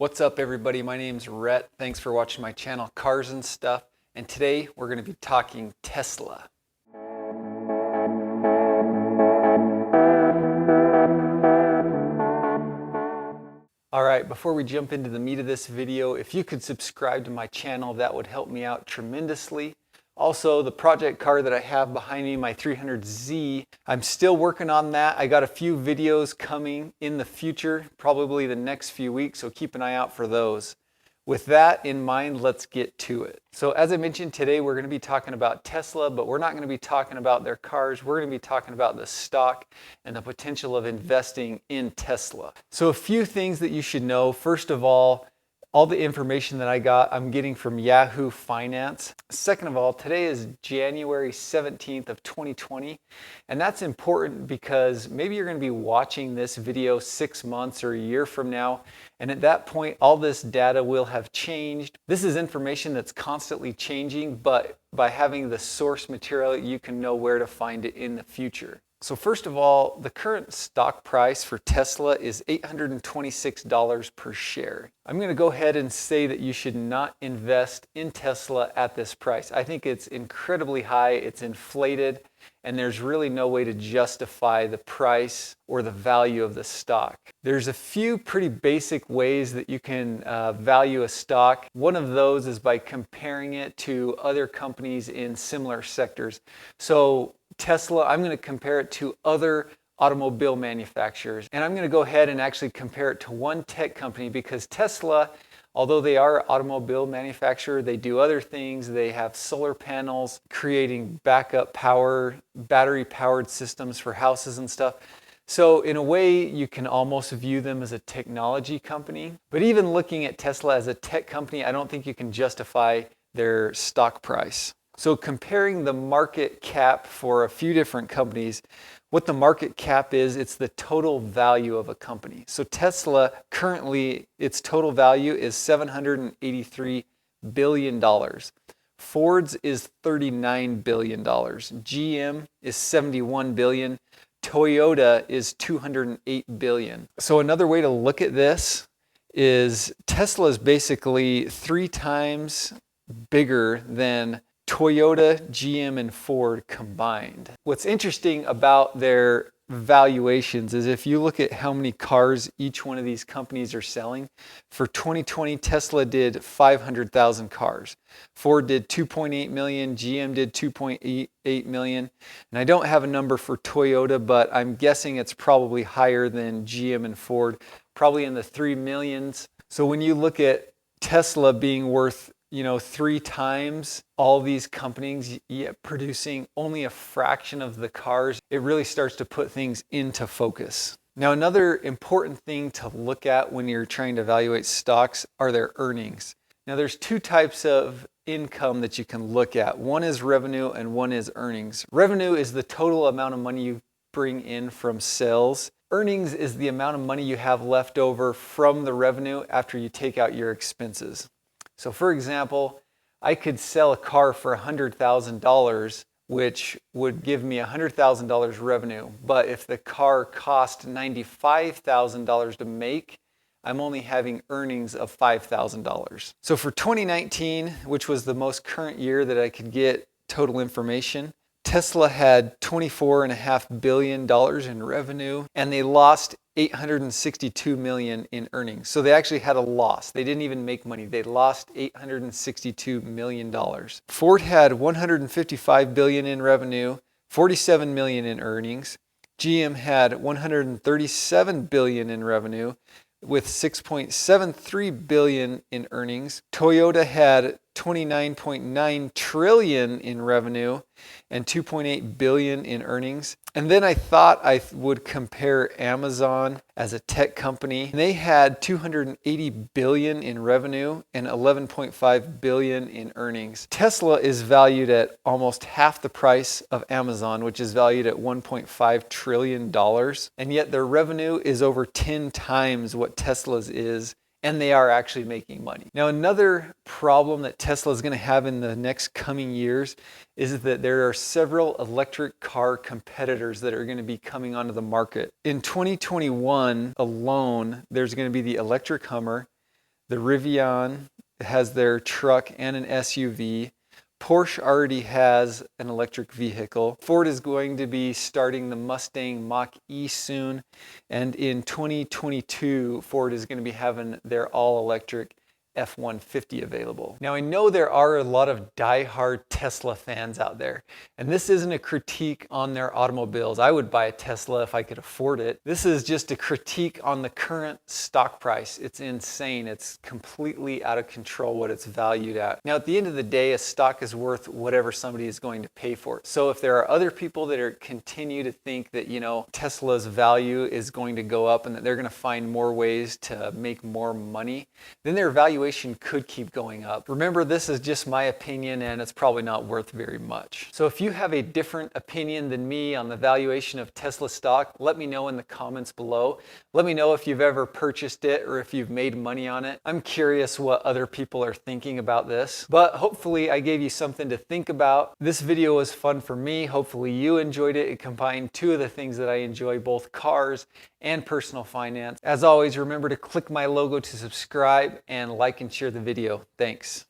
What's up, everybody? My name's Rhett. Thanks for watching my channel, Cars and Stuff. And today we're going to be talking Tesla. All right, before we jump into the meat of this video, if you could subscribe to my channel, that would help me out tremendously. Also, the project car that I have behind me, my 300Z, I'm still working on that. I got a few videos coming in the future, probably the next few weeks, so keep an eye out for those. With that in mind, let's get to it. So as I mentioned, today we're going to be talking about Tesla, but we're not going to be talking about their cars. We're going to be talking about the stock and the potential of investing in Tesla. So a few things that you should know. First of all the information that I got, I'm getting from Yahoo Finance. Second of all, today is January 17th of 2020. And that's important because maybe you're going to be watching this video 6 months or a year from now. And at that point, all this data will have changed. This is information that's constantly changing, but by having the source material, you can know where to find it in the future. So first of all, the current stock price for Tesla is $826 per share. I'm going to go ahead and say that you should not invest in Tesla at this price. I think it's incredibly high, it's inflated, and there's really no way to justify the price or the value of the stock. There's a few pretty basic ways that you can value a stock. One of those is by comparing it to other companies in similar sectors. So Tesla, I'm going to compare it to other automobile manufacturers. And I'm going to go ahead and actually compare it to one tech company because Tesla, although they are an automobile manufacturer, they do other things. They have solar panels, creating backup power, battery-powered systems for houses and stuff. So in a way, you can almost view them as a technology company. But even looking at Tesla as a tech company, I don't think you can justify their stock price. So comparing the market cap for a few different companies, what the market cap is, it's the total value of a company. So Tesla, currently, its total value is $783 billion. Ford's is $39 billion. GM is $71 billion. Toyota is $208 billion. So another way to look at this is Tesla is basically 3 times bigger than Toyota, GM, and Ford combined. What's interesting about their valuations is if you look at how many cars each one of these companies are selling, for 2020, Tesla did 500,000 cars. Ford did 2.8 million, GM did 2.8 million. And I don't have a number for Toyota, but I'm guessing it's probably higher than GM and Ford, probably in the 3 millions. So when you look at Tesla being worth 3 times all these companies, yet producing only a fraction of the cars, it really starts to put things into focus. Now, another important thing to look at when you're trying to evaluate stocks are their earnings. Now, there's 2 types of income that you can look at. One is revenue and one is earnings. Revenue is the total amount of money you bring in from sales. Earnings is the amount of money you have left over from the revenue after you take out your expenses. So for example, I could sell a car for $100,000, which would give me $100,000 revenue. But if the car cost $95,000 to make, I'm only having earnings of $5,000. So for 2019, which was the most current year that I could get total information, Tesla had $24.5 billion in revenue, and they lost $862 million in earnings. So they actually had a loss. They didn't even make money. They lost $862 million. Ford had $155 billion in revenue, $47 million in earnings. GM had $137 billion in revenue with $6.73 billion in earnings. Toyota had $29.9 trillion in revenue and $2.8 billion in earnings. And then I thought I would compare Amazon as a tech company. They had $280 billion in revenue and $11.5 billion in earnings. Tesla is valued at almost half the price of Amazon, which is valued at $1.5 trillion. And yet their revenue is over 10 times what Tesla's is, and they are actually making money. Now, another problem that Tesla is going to have in the next coming years is that there are several electric car competitors that are going to be coming onto the market. In 2021 alone, there's going to be the electric Hummer, The Rivian has their truck and an SUV. Porsche already has an electric vehicle. Ford is going to be starting the Mustang Mach-E soon. And in 2022, Ford is going to be having their all-electric F-150 available. Now I know there are a lot of die-hard Tesla fans out there, and this isn't a critique on their automobiles. I would buy a Tesla if I could afford it. This is just a critique on the current stock price. It's insane. It's completely out of control what it's valued at. Now at the end of the day, a stock is worth whatever somebody is going to pay for it. So if there are other people that continue to think that, Tesla's value is going to go up and that they're going to find more ways to make more money, then their valuation could keep going up. Remember, this is just my opinion and it's probably not worth very much. So if you have a different opinion than me on the valuation of Tesla stock, let me know in the comments below. Let me know if you've ever purchased it or if you've made money on it. I'm curious what other people are thinking about this, but hopefully I gave you something to think about. This video was fun for me. Hopefully you enjoyed it. It combined two of the things that I enjoy, both cars and personal finance. As always, remember to click my logo to subscribe and like and share the video. Thanks.